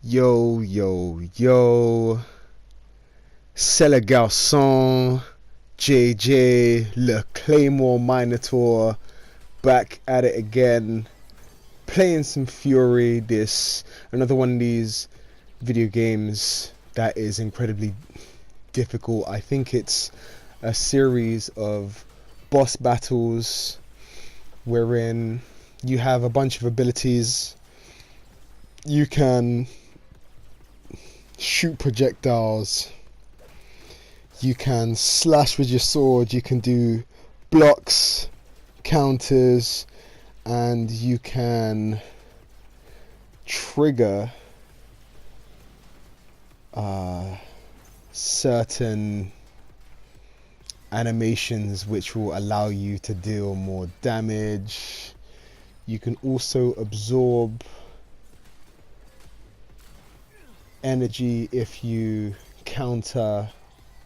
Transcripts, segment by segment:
Yo, yo, yo, c'est le garçon, JJ, le Claymore Minotaur, back at it again, playing some Furi, another one of these video games that is incredibly difficult. I think it's a series of boss battles wherein you have a bunch of abilities. You can shoot projectiles, you can slash with your sword, you can do blocks, counters, and you can trigger certain animations which will allow you to deal more damage. You can also absorb energy if you counter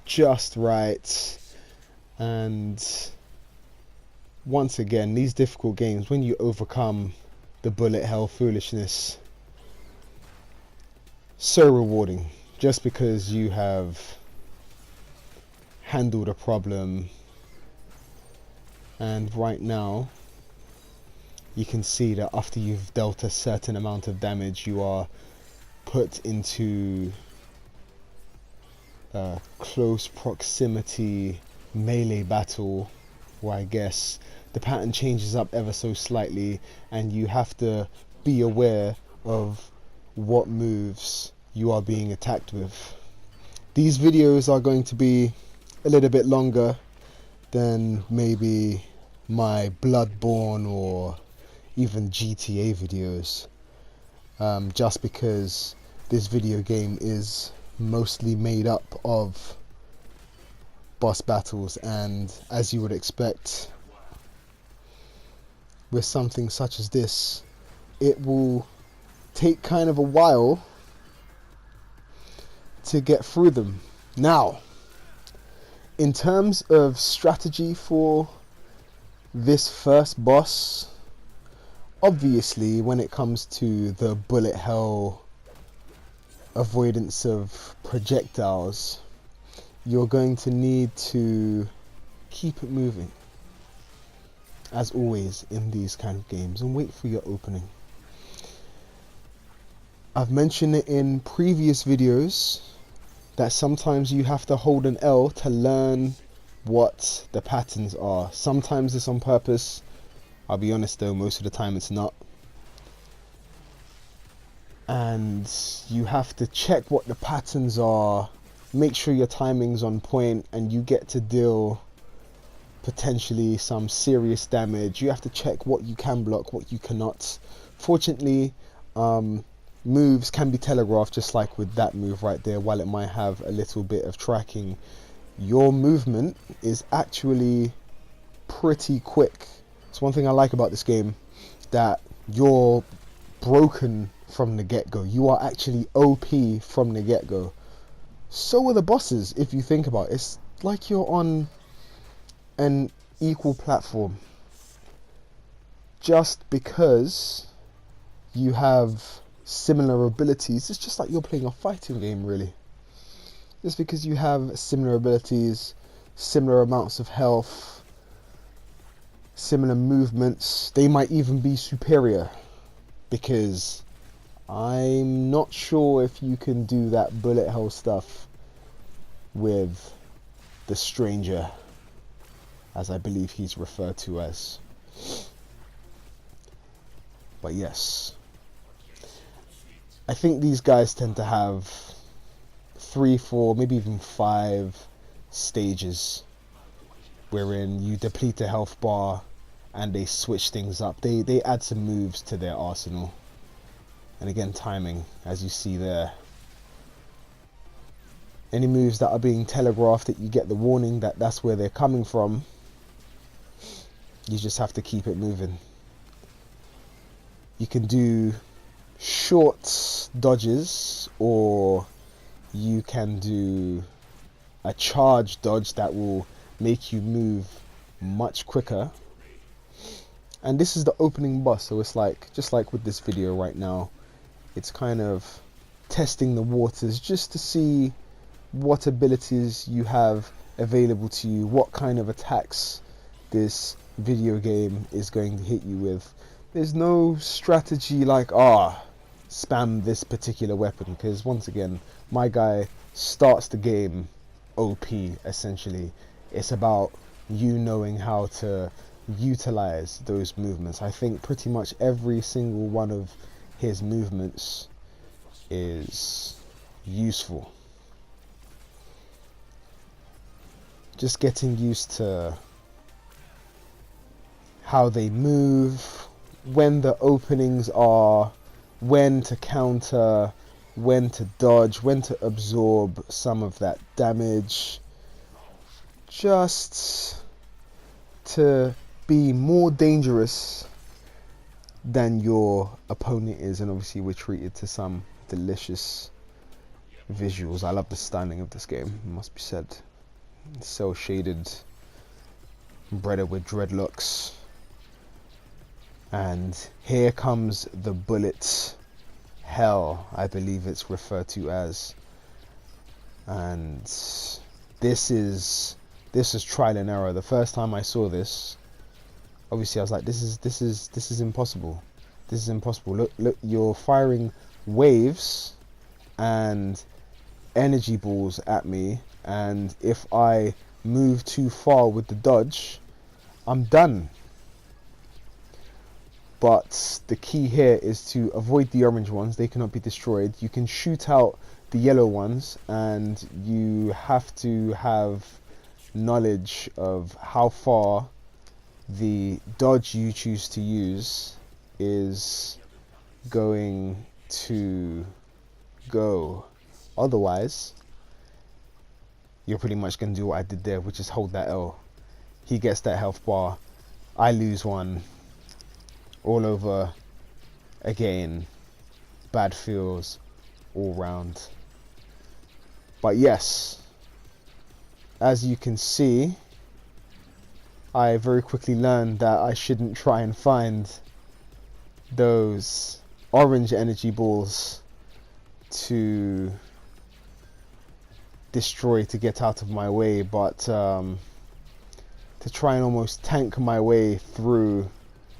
just right. And once again, these difficult games, when you overcome the bullet hell foolishness, so rewarding, just because you have handled a problem. And right now you can see that after you've dealt a certain amount of damage, you are put into a close proximity melee battle, where I guess the pattern changes up ever so slightly, and you have to be aware of what moves you are being attacked with. These videos are going to be a little bit longer than maybe my Bloodborne or even GTA videos, just because this video game is mostly made up of boss battles, and as you would expect with something such as this, it will take kind of a while to get through them. Now, in terms of strategy for this first boss, obviously when it comes to the bullet hell avoidance of projectiles, you're going to need to keep it moving, as always in these kind of games, and wait for your opening. I've mentioned it in previous videos that sometimes you have to hold an L to learn what the patterns are. Sometimes it's on purpose. I'll be honest though, most of the time it's not. And you have to check what the patterns are, make sure your timing's on point, and you get to deal potentially some serious damage. You have to check what you can block, what you cannot. Fortunately, moves can be telegraphed, just like with that move right there. While it might have a little bit of tracking, your movement is actually pretty quick. It's one thing I like about this game, that you're broken from the get-go. You are actually OP from the get-go. So are the bosses, if you think about it. It's like you're on an equal platform, just because you have similar abilities. It's just like you're playing a fighting game, really. Just because you have similar abilities, similar amounts of health, similar movements, they might even be superior, because I'm not sure if you can do that bullet hell stuff with the stranger, as I believe he's referred to as. But yes, I think these guys tend to have 3, 4, maybe even 5 stages wherein you deplete the health bar and they switch things up. They add some moves to their arsenal. And again, timing, as you see there. Any moves that are being telegraphed, that you get the warning that that's where they're coming from, you just have to keep it moving. You can do short dodges, or you can do a charge dodge that will make you move much quicker. And this is the opening boss, so it's like, just like with this video right now, it's kind of testing the waters just to see what abilities you have available to you, what kind of attacks this video game is going to hit you with. There's no strategy like, spam this particular weapon, because once again, my guy starts the game OP essentially. It's about you knowing how to utilize those movements. I think pretty much every single one of his movements is useful. Just getting used to how they move, when the openings are, when to counter, when to dodge, when to absorb some of that damage, just to be more dangerous than your opponent is. And obviously we're treated to some delicious visuals. I love the styling of this game, it must be said. Cell shaded Breda with dreadlocks, and here comes the bullet hell, I believe it's referred to as, and this is trial and error. The first time I saw this, obviously I was like, this is impossible. This is impossible. Look, you're firing waves and energy balls at me, and if I move too far with the dodge, I'm done. But the key here is to avoid the orange ones. They cannot be destroyed. You can shoot out the yellow ones, and you have to have knowledge of how far the dodge you choose to use is going to go. Otherwise, you're pretty much going to do what I did there, which is hold that L. He gets that health bar, I lose one, all over again. Bad feels all round. But yes, as you can see, I very quickly learned that I shouldn't try and find those orange energy balls to destroy, to get out of my way, but to try and almost tank my way through,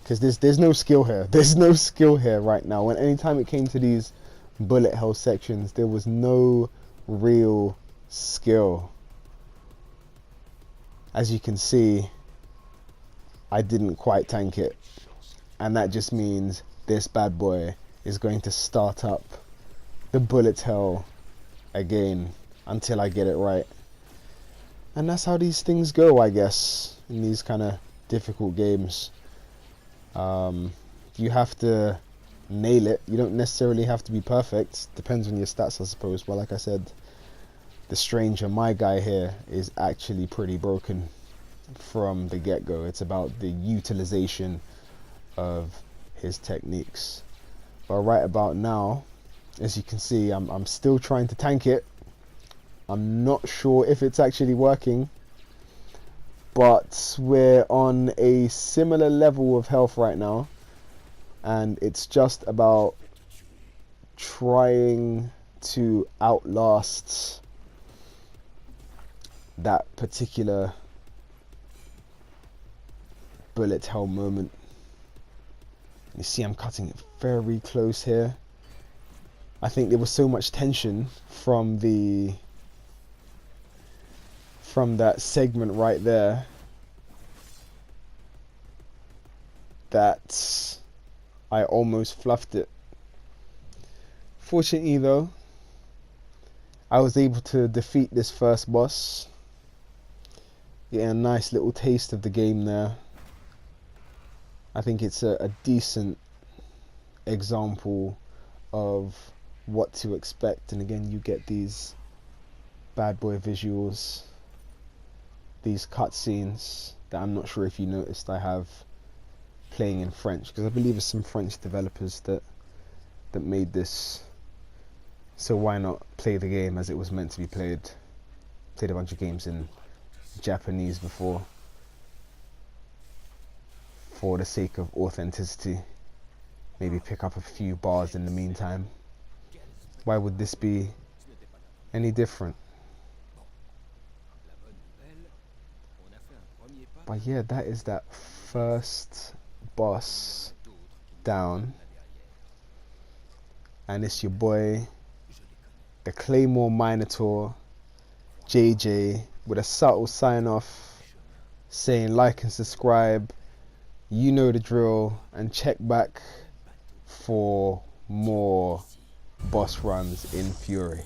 because there's no skill here. There's no skill here right now. When anytime it came to these bullet hell sections, there was no real skill. As you can see, I didn't quite tank it, and that just means this bad boy is going to start up the bullet hell again until I get it right. And that's how these things go, I guess, in these kind of difficult games. You have to nail it. You don't necessarily have to be perfect. Depends on your stats, I suppose. But like I said, the stranger, my guy here, is actually pretty broken from the get-go. It's about the utilization of his techniques. But right about now, as you can see, I'm still trying to tank it. I'm not sure if it's actually working, but we're on a similar level of health right now, and it's just about trying to outlast that particular bullet hell moment. You see I'm cutting it very close here. I think there was so much tension from that segment right there that I almost fluffed it. Fortunately though, I was able to defeat this first boss, getting a nice little taste of the game there. I think it's a decent example of what to expect, and again you get these bad boy visuals, these cutscenes that I'm not sure if you noticed I have playing in French, because I believe it's some French developers that made this, so why not play the game as it was meant to be played. Played a bunch of games in Japanese before, for the sake of authenticity. Maybe pick up a few bars in the meantime. Why would this be any different? But yeah, that is that first boss down. And it's your boy, the Claymore Minotaur, JJ, with a subtle sign off saying like and subscribe. You know the drill, and check back for more boss runs in Furi.